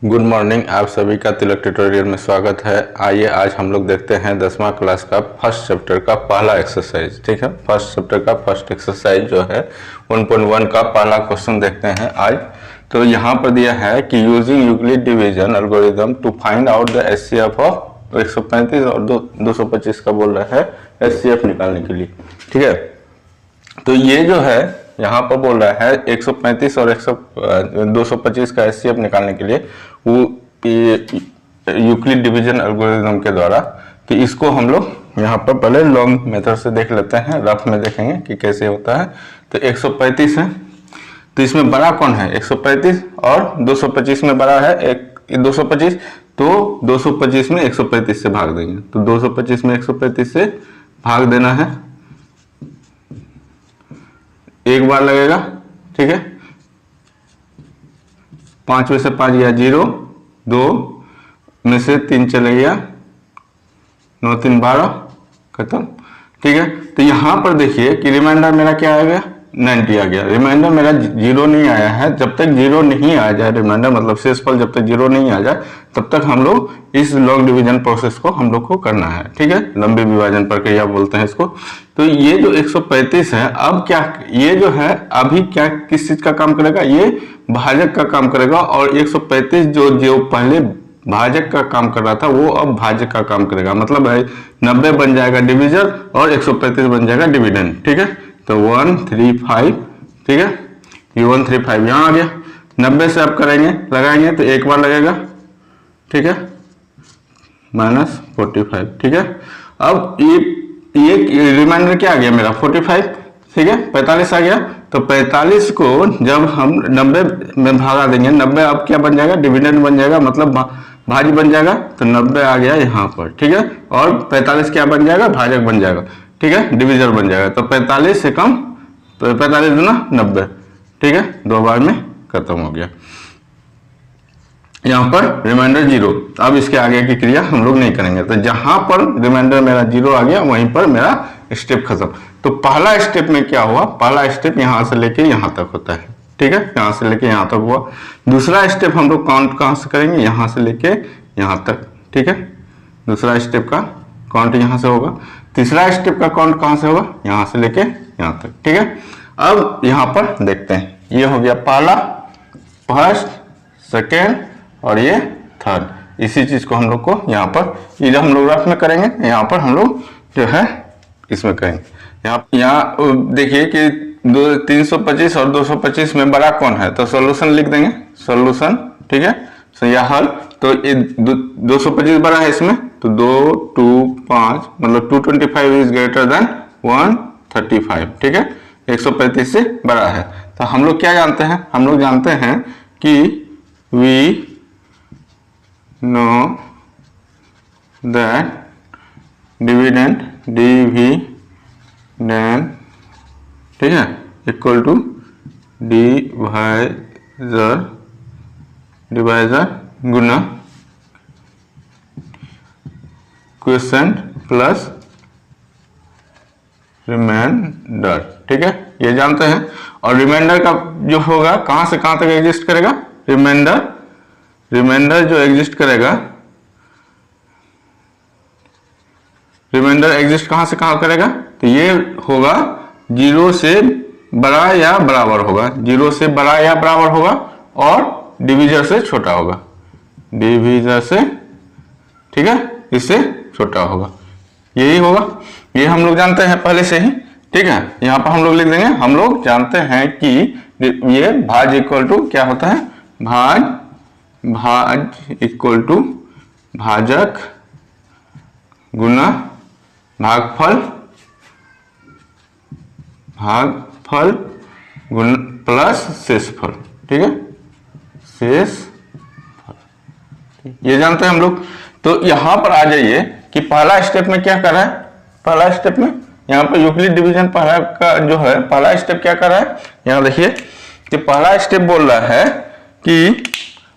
Good morning, आप सभी का तिलक ट्यूटोरियल में स्वागत है। आइए आज हम लोग देखते हैं 10वां क्लास का फर्स्ट चैप्टर का पहला एक्सरसाइज। ठीक है, फर्स्ट चैप्टर का फर्स्ट एक्सरसाइज जो है 1.1 का पहला क्वेश्चन देखते हैं आज। तो यहाँ पर दिया है कि using Euclid division algorithm to find out the HCF of 135 और 225 का बोल रहा है एचसीएफ निकालने के लिए। ठीक है, तो ये जो है यहाँ पर बोल रहा है 135 और 225 का एचसीएफ निकालने के लिए वो यूक्लिड डिवीजन एल्गोरिथम के द्वारा। तो इसको हम लोग यहाँ पर पहले लॉन्ग मेथड से देख लेते हैं, रफ में देखेंगे कि कैसे होता है। तो 135 है, तो इसमें बड़ा कौन है 135 और 225 में बड़ा है 225, तो 225 में 135 से भाग देंगे। तो 225 में 135 से भाग देना है, एक बार लगेगा। ठीक है, 5 में से 5 गया 0, 2 में से 3 चले गया 9 3 12, खत्म। ठीक है, तो यहां पर देखिए कि रिमाइंडर मेरा क्या आ गया 90 आ गया। रिमाइंडर मेरा 0 नहीं आया है। जब तक 0 नहीं आ जाए रिमाइंडर मतलब शेषफल जब तक 0 नहीं आ जाए तब तक हम लोग इस लॉन्ग डिवीजन प्रोसेस को हम लोग को करना है। ठीक है, लंबे विभाजन प्रक्रिया बोलते हैं इसको। तो ये जो 135 है, अब क्या ये जो है अभी क्या किस चीज का काम करेगा, ये भाजक का काम करेगा। और 135 जो पहले भाजक का काम कर रहा था वो अब भाजक का काम करेगा। मतलब है 90 बन जाएगा डिविजर और 135 बन जाएगा डिविडेंड। ठीक है, तो 135, ठीक है, ये 135 यहाँ आ गया। 90 से आप करेंगे लगाएंगे तो एक बार लगेगा, ठीक है, -45। ठीक है, अब ये रिमाइंडर क्या आ गया मेरा 45। ठीक है, 45 आ गया। तो 45 को जब हम 90 में भागा देंगे, 90 अब क्या बन जाएगा डिविडेंड बन जाएगा, मतलब भाज्य बन जाएगा। तो 90 आ गया यहाँ पर। ठीक है, और 45 क्या बन जाएगा भाजक बन जाएगा। ठीक है, डिविजर बन जाएगा। तो 45 से कम, तो 45 दूना 90। ठीक है, 2 बार में खत्म हो गया। यहाँ पर रिमाइंडर 0। अब इसके आगे की क्रिया हम लोग नहीं करेंगे। तो जहां पर रिमाइंडर मेरा 0 आ गया वहीं पर मेरा स्टेप खत्म। तो पहला स्टेप में क्या हुआ, पहला स्टेप यहां से लेके यहां तक होता है। ठीक है, यहां से लेके यहां तक हुआ। दूसरा स्टेप हम लोग काउंट कहां से करेंगे, यहां से लेके यहां तक। ठीक है, दूसरा स्टेप का काउंट यहां से होगा। तीसरा स्टेप का काउंट कहां से होगा, यहां से लेके यहां तक। ठीक है, अब यहां पर देखते हैं, ये हो गया पहला, फर्स्ट, सेकेंड और ये थर्ड। इसी चीज को हम लोग को यहाँ पर ये जब हम लोग रफ में करेंगे, यहाँ पर हम लोग जो है इसमें करेंगे। यहाँ देखिए कि 325 और 225 में बड़ा कौन है, तो सॉल्यूशन लिख देंगे, सॉल्यूशन। ठीक है, तो यह हल, तो ये 225 बड़ा है इसमें, तो 2 2 5 मतलब 225 इज ग्रेटर देन 135। ठीक है, 135 से बड़ा है। तो हम लोग क्या जानते हैं, हम लोग जानते हैं कि वी know that dividend ठीक है इक्वल टू डिवाइजर गुना क्वेश्चन प्लस रिमाइंडर। ठीक है, ये जानते हैं। और रिमाइंडर का जो होगा कहां से कहां तक एग्जिस्ट करेगा, रिमाइंडर जो एग्जिस्ट करेगा, रिमाइंडर एग्जिस्ट कहां से कहां करेगा, तो ये होगा 0 से बड़ा या बराबर होगा, 0 से बड़ा या बराबर होगा और डिविजर से छोटा होगा, डिविजर से, ठीक है, इससे छोटा होगा, यही होगा। ये हम लोग जानते हैं पहले से ही। ठीक है, यहां पर हम लोग लिख देंगे, हम लोग जानते हैं कि ये भाज इक्वल टू क्या होता है, भाज इक्वल टू भाजक गुना भागफल गुना प्लस शेषफल। ठीक है, शेषफल, ये जानते हैं हम लोग। तो यहां पर आ जाइए कि पहला स्टेप में क्या कर रहा है, पहला स्टेप में यहाँ पर यूक्लिड डिवीजन पहला का जो है पहला स्टेप क्या कर रहा है, यहाँ देखिए कि पहला स्टेप बोल रहा है कि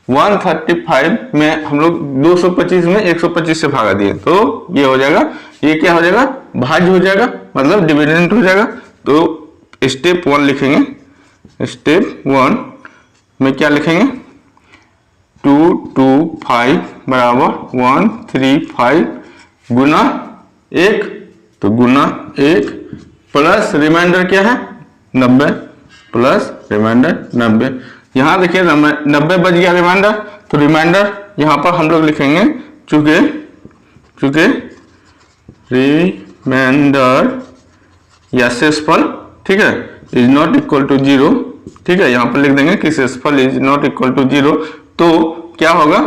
135 में हम लोग 225 में 125 से भागा दिए, तो ये हो जाएगा, ये क्या हो जाएगा भाज्य हो जाएगा, मतलब डिविडेंड हो जाएगा। तो स्टेप 1 लिखेंगे, स्टेप 1 में क्या लिखेंगे, 225 बराबर 135 गुना 1, तो गुना 1 प्लस रिमाइंडर क्या है 90 प्लस रिमाइंडर 90। यहाँ देखिए 90 बच गया रिमाइंडर, तो रिमाइंडर यहाँ पर हम लोग लिखेंगे चूंकि रिमाइंडर या शेषफल, ठीक है, इज नॉट इक्वल टू 0, ठीक है, यहाँ पर लिख देंगे कि शेषफल इज नॉट इक्वल टू 0। तो क्या होगा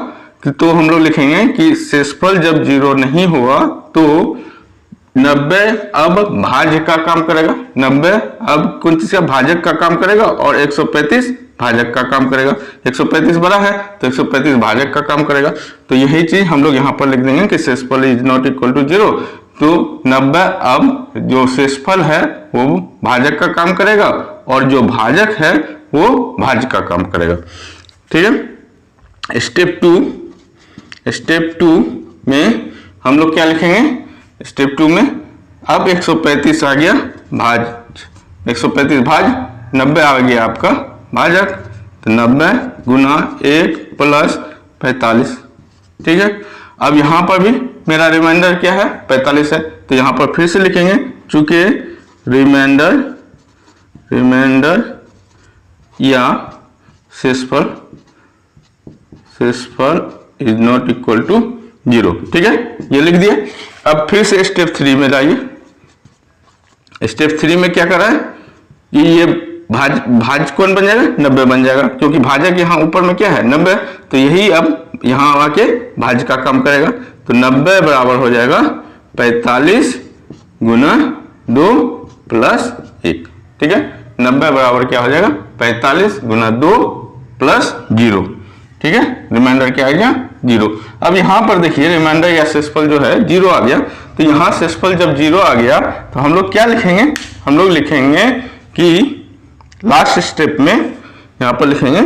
कि तो हम लोग लिखेंगे कि शेषफल जब 0 नहीं हुआ तो 90 अब भाज्य का काम करेगा, 90 अब कौन चीज का भाजक का काम करेगा और 135 भाजक का काम करेगा। 135 बड़ा है तो 135 भाजक का काम करेगा। तो यही चीज हम लोग यहाँ पर लिख देंगे कि शेषफल इज नॉट इक्वल टू 0। तो 90 अब जो शेषफल है वो भाजक का काम करेगा और जो भाजक है वो भाज्य का काम करेगा, ठीक है। स्टेप टू में हम लोग क्या लिखेंगे, स्टेप 2 में अब 135 आ गया भाज, 135 भाज 90 आ गया आपका भाजक, तो 90 गुना 1 प्लस 45, ठीक है। अब यहाँ पर भी मेरा रिमाइंडर क्या है 45 है, तो यहाँ पर फिर से लिखेंगे चूंकि रिमाइंडर या शेषफल इज नॉट इक्वल टू 0, ठीक है, ये लिख दिए। अब फिर से स्टेप 3 में जाइए। स्टेप 3 में क्या कर रहा है कि ये भाज कौन बन जाएगा 90 बन जाएगा, क्योंकि भाजक यहाँ ऊपर में क्या है 90, तो यही अब यहाँ आके भाज का काम करेगा। तो 90 बराबर हो जाएगा 45 गुना 2 प्लस 1, ठीक है। 90 बराबर क्या हो जाएगा 45 गुना 2 प्लस 0, ठीक है। रिमाइंडर क्या आ गया 0। अब यहाँ पर देखिए रिमाइंडर या शेषफल जो है 0 आ गया, तो यहाँ शेषफल जब 0 आ गया तो हम लोग क्या लिखेंगे, हम लोग लिखेंगे कि लास्ट स्टेप में यहाँ पर लिखेंगे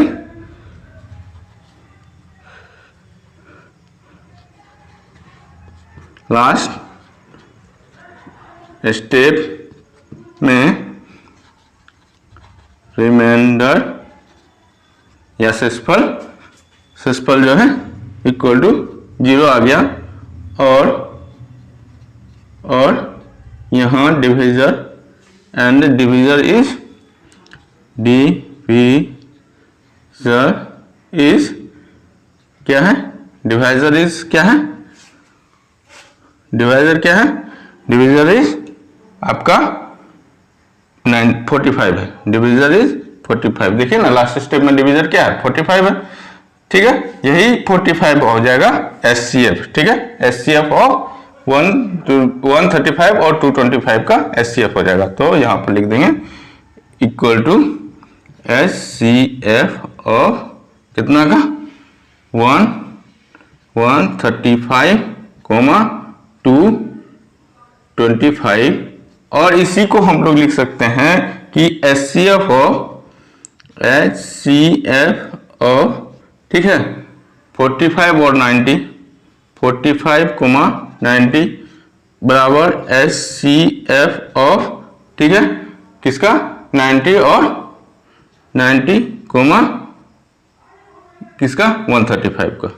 लास्ट स्टेप में रिमाइंडर या शेषफल जो है इक्वल टू 0 आ गया और यहाँ डिविजर एंड डिविजर इज क्या है, डिवाइजर इज क्या है, डिवाइजर क्या है, डिविजर इज आपका 45 है, डिविजर इज 45। देखिए ना लास्ट स्टेप में डिविजर क्या है 45 है, ठीक है। यही 45 हो जाएगा एचसीएफ, ठीक है, एचसीएफ ऑफ 135 और 225 का एचसीएफ हो जाएगा। तो यहाँ पर लिख देंगे इक्वल टू एचसीएफ ऑफ कितना का 135, 225, और इसी को हम लोग लिख सकते हैं कि एचसीएफ ऑफ ठीक है 45 और 90, 45, 90 बराबर एचसीएफ ऑफ, ठीक है, किसका 90 और 90, किसका 135 का,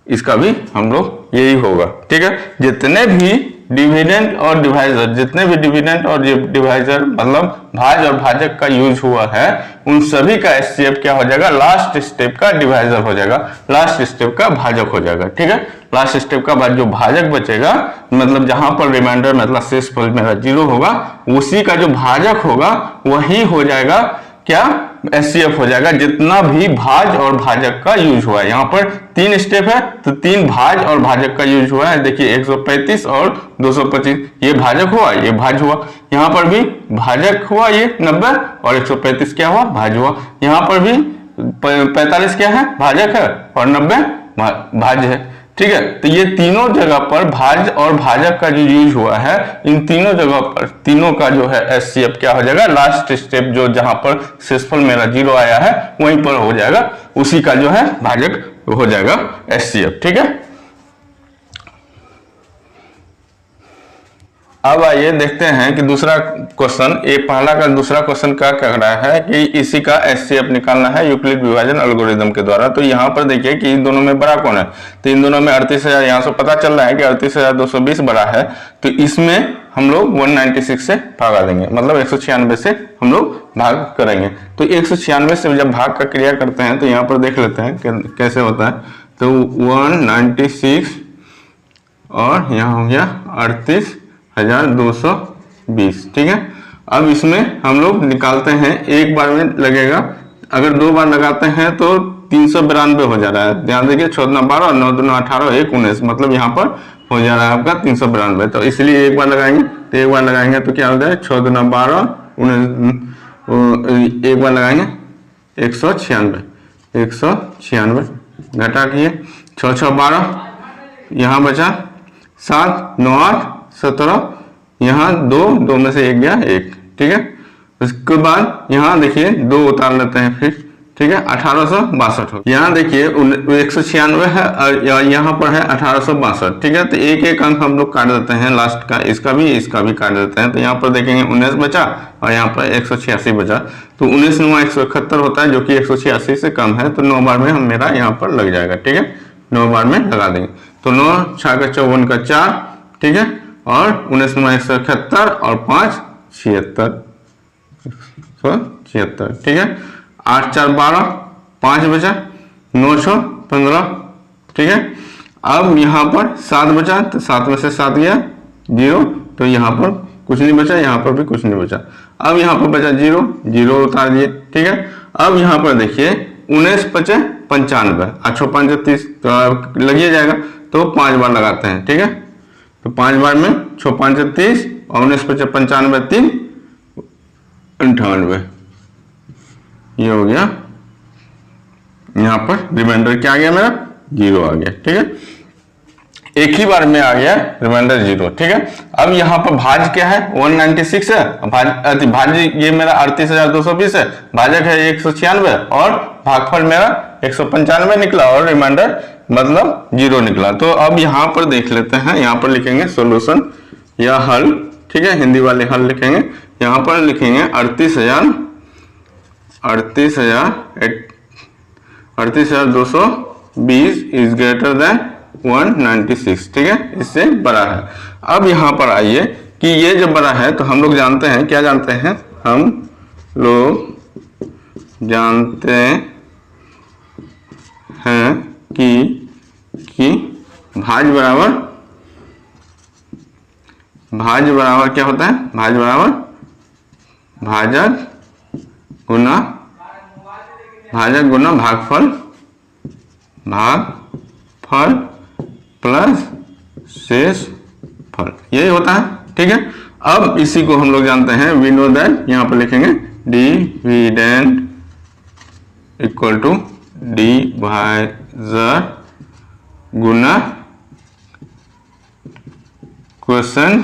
इसका भी हम लोग यही होगा, ठीक है। जितने भी डिविडेंड और डिवाइजर, जितने भी डिविडेंड और डिवाइजर मतलब भाज और भाजक का यूज हुआ है, उन सभी का एचसीएफ क्या हो जाएगा, लास्ट स्टेप का डिवाइजर हो जाएगा, लास्ट स्टेप का भाजक हो जाएगा, ठीक है। लास्ट स्टेप का बाद जो भाजक बचेगा, मतलब जहां पर रिमाइंडर मतलब शेषफल मेरा 0 होगा, उसी का जो भाजक होगा वही हो जाएगा क्या, एचसीएफ हो जाएगा, जितना भी भाज और भाजक का यूज हुआ है। यहाँ पर 3 स्टेप है तो 3 भाज और भाजक का यूज हुआ है। देखिए 135 और 225 ये भाजक हुआ, ये भाज हुआ। यहाँ पर भी भाजक हुआ ये 90 और 135 क्या हुआ, भाज हुआ। यहाँ पर भी 45 क्या है, भाजक है और 90 भाज है, ठीक है। तो ये तीनों जगह पर भाज और भाजक का जो यूज हुआ है, इन तीनों जगह पर तीनों का जो है एचसीएफ क्या हो जाएगा, लास्ट स्टेप जो जहां पर शेषफल मेरा 0 आया है वहीं पर हो जाएगा, उसी का जो है भाजक हो जाएगा एचसीएफ, ठीक है। अब आइए देखते हैं कि दूसरा क्वेश्चन, ये पहला का दूसरा क्वेश्चन क्या कह रहा है कि इसी का एचसीएफ निकालना है यूक्लिड विभाजन एल्गोरिथम के द्वारा। तो यहाँ पर देखिए कि इन दोनों में बड़ा कौन है, तो इन दोनों में 38,000 यहाँ से पता चल रहा है कि 38,220 बड़ा है, तो इसमें हम लोग 196 से भागा देंगे, मतलब 196 से हम लोग भाग करेंगे। तो 196 से जब भाग का क्रिया करते हैं तो यहाँ पर देख लेते हैं कैसे होता है। तो 196 और यहाँ हो गया 38,220, ठीक है। अब इसमें हम लोग निकालते हैं, एक बार में लगेगा, अगर 2 बार लगाते हैं तो 392 हो जा रहा है। ध्यान देखिए 6 दूना 12 और 9 दूना 18 1 19, मतलब यहाँ पर हो जा रहा है आपका 392। तो इसलिए एक बार लगाएंगे, तो एक बार लगाएंगे तो क्या हो जाए 6 दूना 12 19, एक बार लगाएंगे 196 घटा किए 6 6 12, यहाँ बचा 7 9 8 17, यहाँ 2 में से 1 गया 1, ठीक है। उसके बाद यहाँ देखिए 2 उतार लेते हैं फिर, ठीक है, 1862 हो। यहाँ देखिए 196 है और यहाँ पर है 1862, ठीक है। तो एक एक अंक हम लोग काट देते हैं लास्ट का, इसका भी काट देते हैं। तो यहाँ पर देखेंगे 19 बचा और यहाँ पर 186 बचा। तो 19 9 171 होता है, जो कि 186 से कम है। तो 9 बार में हम मेरा यहाँ पर लग जाएगा, ठीक है, 9 बार में लगा देंगे। तो 9 6 का 54 का 4, ठीक है, और 19 9 171 और 5 76, ठीक है। 8 4 12, 5 बचा, 9 6 15, ठीक है। अब यहाँ पर 7 बचा, तो 7 में से 7 गया 0, तो यहाँ पर कुछ नहीं बचा, यहाँ पर भी कुछ नहीं बचा। अब यहाँ पर बचा 0 उतार दिए, ठीक है। अब यहाँ पर देखिए 19 5 95, 8 5 30 तो लगिए जाएगा, तो 5 बार लगाते हैं, ठीक है। तो 5 बार में 6 5 30 और 19 5 95 3 98, ये हो गया। यहाँ पर रिमाइंडर क्या आ गया मेरा 0 आ गया, ठीक है। एक ही बार में आ गया रिमाइंडर 0, ठीक है। अब यहाँ पर भाज क्या है 196 है, भाज ये मेरा 38,220 है, भाजक है 196 और भागफल मेरा 195 निकला और रिमाइंडर मतलब 0 निकला। तो अब यहाँ पर देख लेते हैं, यहाँ पर लिखेंगे सॉल्यूशन या हल, ठीक है, हिंदी वाले हल लिखेंगे। यहाँ पर लिखेंगे 38,220 इज ग्रेटर देन 196, ठीक है, इससे बड़ा है। अब यहाँ पर आइए कि ये जब बड़ा है तो हम लोग जानते हैं, क्या जानते हैं, हम लोग जानते हैं कि भाज बराबर क्या होता है, भाज बराबर भाजक गुना भागफल प्लस शेष फल, यही होता है, ठीक है। अब इसी को हम लोग जानते हैं, वी नो दैट, यहाँ पर लिखेंगे डिविडेंड इक्वल टू डिवाइजर गुना क्वेश्चन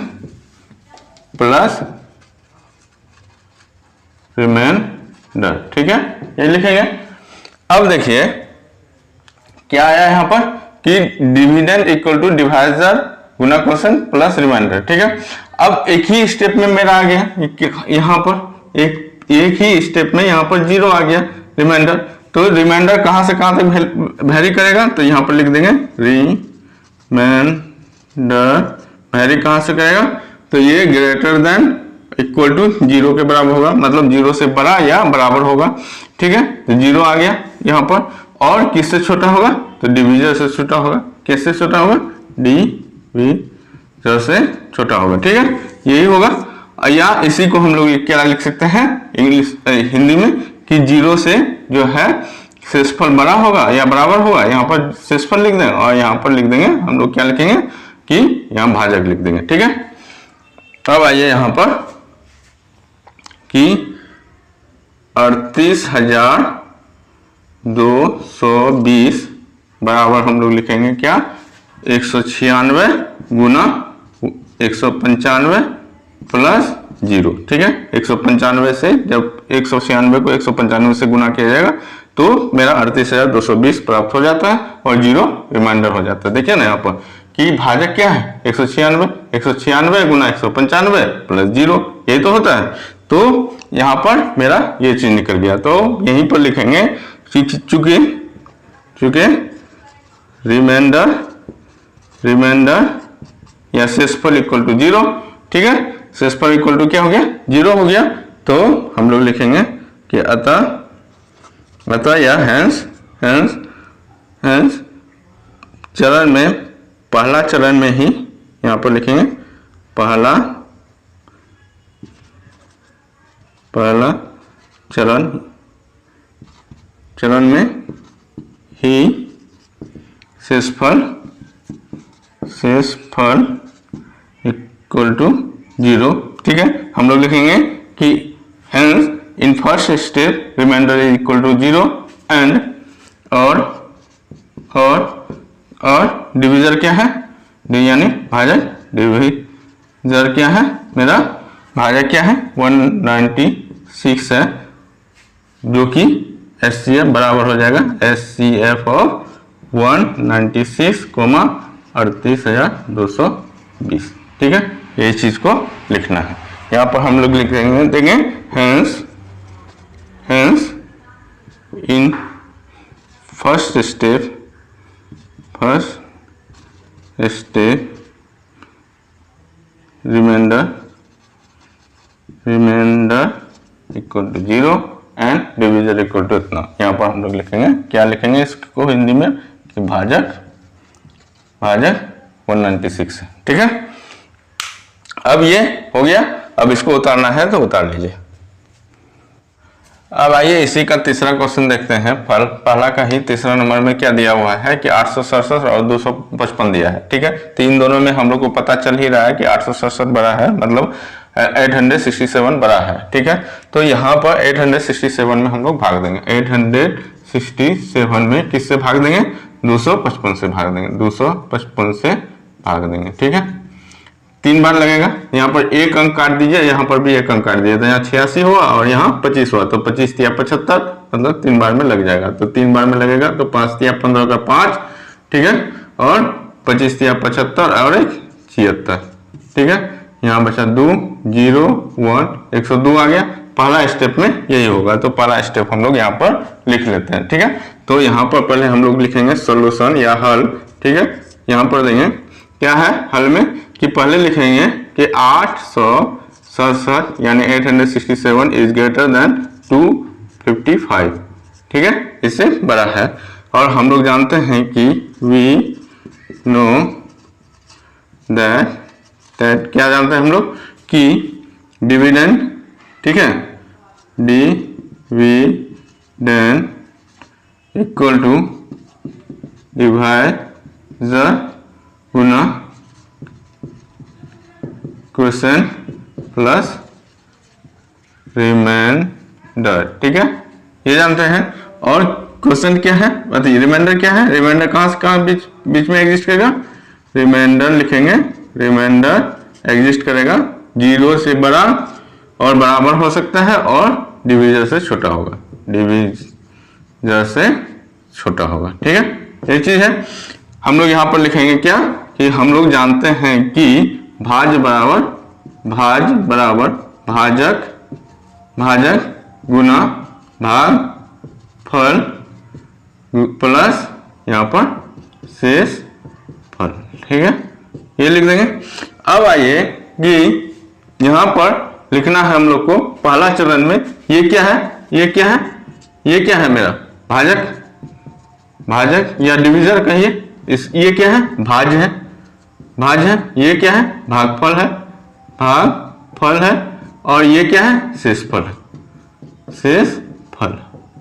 प्लस रिमाइंडर, ठीक है, ये लिखेंगे। अब देखिए क्या आया यहाँ पर कि डिविडेंड इक्वल टू डिवाइजर गुना क्वेश्चन प्लस रिमाइंडर, ठीक है। अब एक ही स्टेप में मेरा आ गया, यहाँ पर एक ही स्टेप में यहाँ पर 0 आ गया रिमाइंडर। तो रिमाइंडर कहाँ से कहाँ तक वेरी करेगा, तो यहाँ पर लिख देंगे रिमाइंडर वेरी कहाँ से करेगा, तो ये ग्रेटर देन इक्वल टू 0 के बराबर होगा, मतलब 0 से बड़ा या बराबर होगा, ठीक है। तो 0 आ गया यहाँ पर, और किससे छोटा होगा, तो डिविजर से छोटा होगा। किससे छोटा होगा, डिविजर से छोटा होगा, ठीक है, यही होगा। या इसी को हम लोग क्या लिख सकते हैं इंग्लिश हिंदी में कि 0 से जो है शेषफल बड़ा होगा या बराबर होगा, यहाँ पर शेषफल लिख देंगे और यहाँ पर लिख देंगे हम लोग क्या लिखेंगे कि यहाँ भाजक लिख देंगे, ठीक है। अब आइए यहाँ पर कि 38,220 बराबर हम लोग लिखेंगे क्या 196 गुना 195 प्लस 0, ठीक है। 195 से जब 196 को 195 से गुना किया जाएगा तो मेरा 38,220 प्राप्त हो जाता है और 0 रिमाइंडर हो जाता है। देखिए ना यहाँ पर कि भाजक क्या है 196 गुना 195 प्लस 0, यही तो होता है। तो यहाँ पर मेरा ये चीज निकल गया, तो यहीं पर लिखेंगे चूंकि रिमाइंडर या शेषफल इक्वल टू 0, ठीक है, शेषफल इक्वल टू क्या हो गया 0 हो गया। तो हम लोग लिखेंगे कि अतः या हेंस चरण में, पहला चरण में ही, यहाँ पर लिखेंगे पहला चरण में ही शेषफल इक्वल टू 0, ठीक है। हम लोग लिखेंगे कि hence in first step remainder is equal to 0 and और डिविजर क्या है, यानी भाजक, डिविजर क्या है मेरा, भाजक क्या है 196 है, जो कि एचसीएफ बराबर हो जाएगा एचसीएफ ऑफ 196, 38,220, ठीक है। ये चीज को लिखना है। यहाँ पर हम लोग लिखेंगे, देंगे hence in first step remainder equal to 0 and division equal to इतना। यहाँ पर हम लोग लिखेंगे, क्या लिखेंगे इसको हिंदी में कि भाजक 196 है, ठीक है। अब ये हो गया, अब इसको उतारना है तो उतार लीजिए। अब आइए इसी का तीसरा क्वेश्चन देखते हैं। पहला का ही तीसरा नंबर में क्या दिया हुआ है कि 867 और 255 दिया है, ठीक है। तो इन दोनों में हम लोग को पता चल ही रहा है कि 867 बड़ा है, मतलब 867 बड़ा है, ठीक है। तो यहाँ पर 867 में हम लोग भाग देंगे, 867 में किससे भाग देंगे, 255 से भाग देंगे, 255 से भाग देंगे, ठीक है। 3 बार लगेगा, यहाँ पर एक अंक काट दीजिए, यहाँ पर भी एक अंक काट दीजिए, तो यहाँ 86 हुआ और यहाँ 25 हुआ, तो 25 तिया 75, मतलब 3 बार में लग जाएगा। तो 3 बार में लगेगा तो 5 तिया 15 का 5, ठीक है, और 25 तिया 75 और एक 76, ठीक है। यहाँ बचा 2 0 1 102 आ गया। पहला स्टेप में यही होगा, तो पहला स्टेप हम लोग यहाँ पर लिख लेते हैं, ठीक है। तो यहाँ पर पहले हम लोग लिखेंगे सोल्यूशन या हल, ठीक है। यहाँ पर देंगे क्या है हल में कि पहले लिखेंगे कि 867 यानी 867 इज ग्रेटर देन 255, ठीक है, इससे बड़ा है। और हम लोग जानते हैं कि वी नो दैट क्या जानते हैं हम लोग कि डिविडेंड, ठीक है, डिविडेंड इक्वल टू डिवाइजर गुना क्वेश्चन प्लस रिमाइंडर, ठीक है, ये जानते हैं। और क्वेश्चन क्या है बताइए, रिमाइंडर क्या है, रिमाइंडर कहाँ से कहाँ बीच में एग्जिस्ट करेगा, रिमाइंडर लिखेंगे, रिमाइंडर एग्जिस्ट करेगा 0 से बड़ा और बराबर हो सकता है और डिविजर से छोटा होगा, डिविजर से छोटा होगा, ठीक है, ये चीज है। हम लोग यहाँ पर लिखेंगे क्या कि हम लोग जानते हैं कि भाज बराबर भाजक गुना भाग फल प्लस यहाँ पर शेष फल, ठीक है, ये लिख देंगे। अब आइए कि यहाँ पर लिखना है हम लोग को पहला चरण में ये क्या है, ये क्या है, ये क्या है मेरा भाजक या डिविजर कहिए, ये क्या है भाज है, ये क्या है भागफल है, और ये क्या है शेषफल,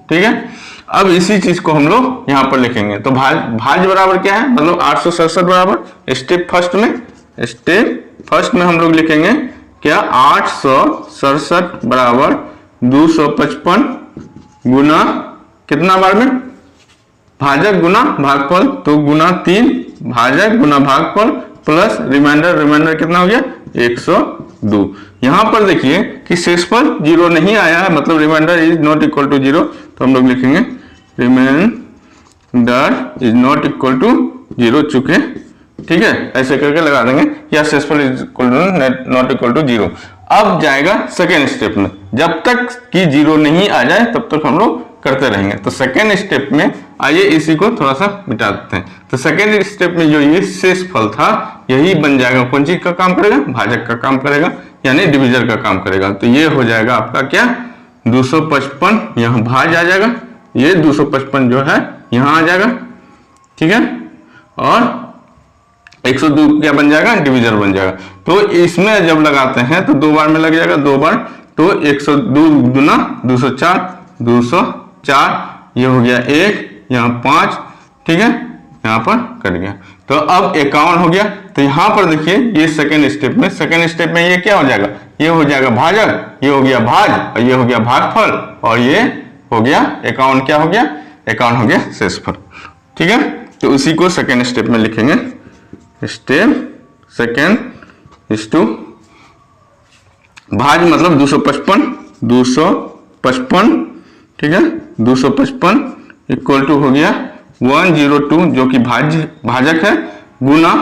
ठीक है। अब इसी चीज को हम लोग यहाँ पर लिखेंगे, तो भाज बराबर क्या है, मतलब 867 बराबर स्टेप फर्स्ट में हम लोग लिखेंगे क्या 867 बराबर 255 गुना कितना बार में भाजक गुना भागफल, तो गुना 3 भाजक गुना भागफल प्लस रिमाइंडर कितना हो गया 102। यहाँ पर देखिए कि शेषफल 0 नहीं आया है, मतलब remainder is not equal to 0, तो हम लोग लिखेंगे remainder is not equal to 0, चूंकि ठीक है, ऐसे करके लगा देंगे या शेषफल is equal to not equal to 0। अब जाएगा सेकेंड स्टेप में, जब तक कि 0 नहीं आ जाए तब तक हम लोग करते रहेंगे। तो सेकेंड स्टेप में आइए इसी को थोड़ा सा मिटा देते हैं। तो सेकेंड स्टेप में जो ये शेषफल था यही बन जाएगा, कौन चीज का काम करेगा, भाजक का काम करेगा, यानी डिविजर का काम करेगा। तो ये हो जाएगा आपका क्या, 255 यहाँ भाज आ जाएगा, ये 255 जो है यहाँ आ जाएगा, ठीक है, और 102 क्या बन जाएगा, डिविजर बन जाएगा। तो इसमें जब लगाते हैं तो 2 बार में लग जाएगा, 2 बार, तो 102 गुना 204, 204 ये हो गया 1, यहाँ 5, ठीक है, यहाँ पर कट गया। तो अब 51 हो गया। तो यहाँ पर देखिए ये सेकेंड स्टेप में ये क्या हो जाएगा, ये हो जाएगा भाजक, ये हो गया भाज, और ये हो गया भागफल, और ये हो गया 51 क्या हो गया, 51 हो गया शेषफल, ठीक है। तो उसी को सेकेंड स्टेप में लिखेंगे, स्टेप सेकेंड इज टू भाज मतलब 255, ठीक है, 255 इक्वल टू हो गया 102 जो कि भाजक है, गुना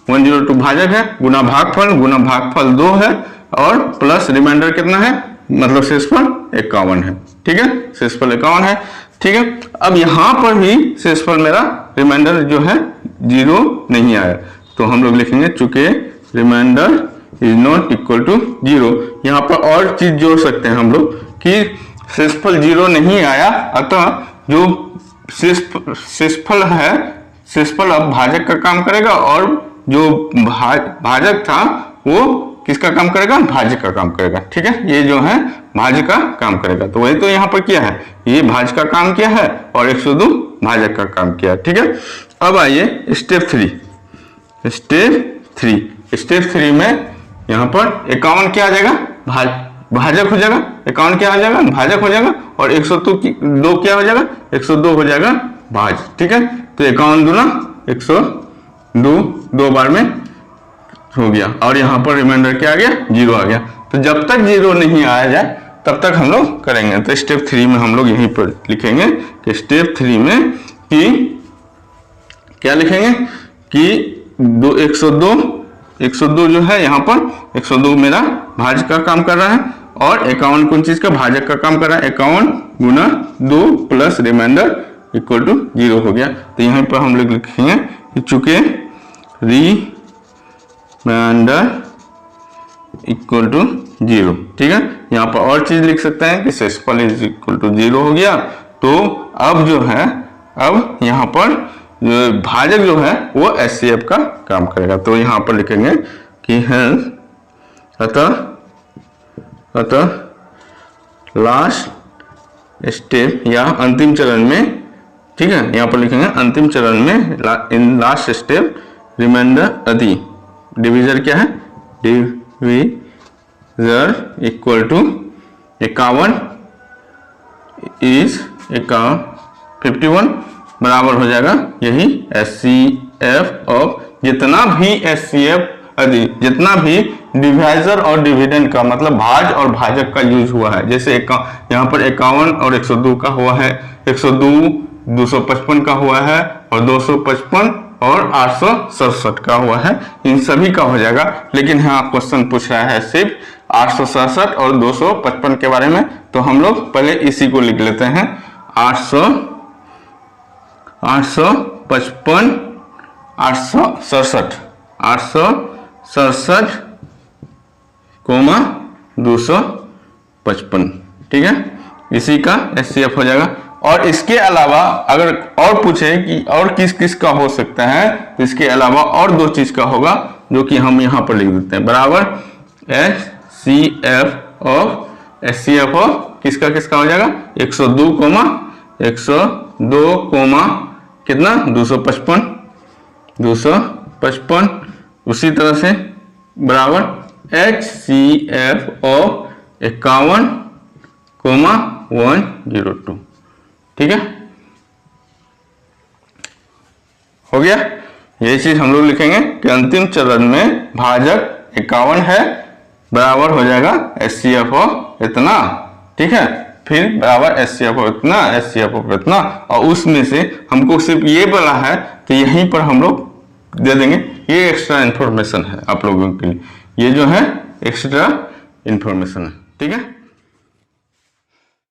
102 भाजक है, गुना भागफल 2 है, और प्लस रिमाइंडर कितना है, मतलब शेषफल 51 है, ठीक है, शेषफल 51 है, ठीक है। अब यहां पर भी शेषफल मेरा रिमाइंडर जो है 0 नहीं आया, तो हम लोग लिखेंगे चूंकि remainder is not equal to 0। यहाँ पर और चीज जोड़ सकते हैं हम लोग कि शेषफल 0 नहीं आया, अतः जो शेषफल है, शेषफल अब भाजक का काम करेगा, और जो भाजक था वो किसका काम करेगा, भाज्य का काम करेगा, ठीक है, ये जो है भाज्य का काम करेगा। तो वही तो यहाँ पर किया है, ये भाज्य का काम किया है और 102 भाजक का काम किया, ठीक है। अब आइए स्टेप 3 में यहाँ पर 51 क्या आ जाएगा, भाजक हो जाएगा, 51 क्या आ जाएगा, भाजक हो जाएगा, और 102 क्या हो जाएगा, 102 हो जाएगा भाज, ठीक है। तो 51 दूना 102, 2 बार में हो गया, और यहाँ पर रिमाइंडर क्या आ गया, 0 आ गया। तो जब तक 0 नहीं आया जाए तब तक हम लोग करेंगे। तो स्टेप 3 में हम लोग यहीं पर लिखेंगे कि स्टेप 3 में कि क्या लिखेंगे कि 102 जो है यहाँ पर 102 मेरा भाज्य का काम कर रहा है, और 51 कौन चीज का, भाजक का काम कर रहा है, 51 गुना 2 प्लस रिमाइंडर इक्वल टू 0 हो गया। तो यहाँ पर हम लोग लिखेंगे कि चूंकि रिमाइंडर इक्वल टू 0, ठीक है। यहाँ पर और चीज लिख सकते हैं कि शेषफल इज इक्वल टू 0 हो गया। तो अब जो है, अब यहाँ पर भाजक जो है वो HCF का काम करेगा। तो यहाँ पर लिखेंगे कि है अतः लास्ट स्टेप या अंतिम चरण में, ठीक है, यहाँ पर लिखेंगे अंतिम चरण में, in last step remainder divisor क्या है, डिविजर इक्वल टू 51 इज 51 बराबर हो जाएगा यही HCF ऑफ जितना भी HCF जितना भी डिवाइजर और डिविडेंड का मतलब भाज और भाजक का यूज हुआ है। जैसे यहाँ पर 51 और 102 का हुआ है, 102 255 का हुआ है, और 255 और 867 का हुआ है, इन सभी का हो जाएगा। लेकिन यहाँ क्वेश्चन पूछ रहा है सिर्फ 867 और 255 के बारे में, तो हम लोग पहले इसी को लिख लेते हैं, 855 867 कोमा 255, ठीक है, इसी का HCF हो जाएगा। और इसके अलावा अगर और पूछे कि और किस किस का हो सकता है, तो इसके अलावा और 2 चीज का होगा जो कि हम यहाँ पर लिख देते हैं, बराबर HCF ऑफ किसका किसका हो जाएगा, 102 कोमा कितना 255, उसी तरह से बराबर HCF ऑफ 51 कोमा 102, ठीक है, हो गया। यही चीज हम लोग लिखेंगे कि अंतिम चरण में भाजक 51 है, बराबर हो जाएगा HCF ऑफ इतना, ठीक है, फिर बराबर HCF ऑफ इतना, HCF ऑफ इतना, और उसमें से हमको सिर्फ ये बोला है तो यहीं पर हम लोग दे देंगे ये एक्स्ट्रा इन्फॉर्मेशन है आप लोगों के लिए, ये जो है एक्स्ट्रा इन्फॉर्मेशन है, ठीक है।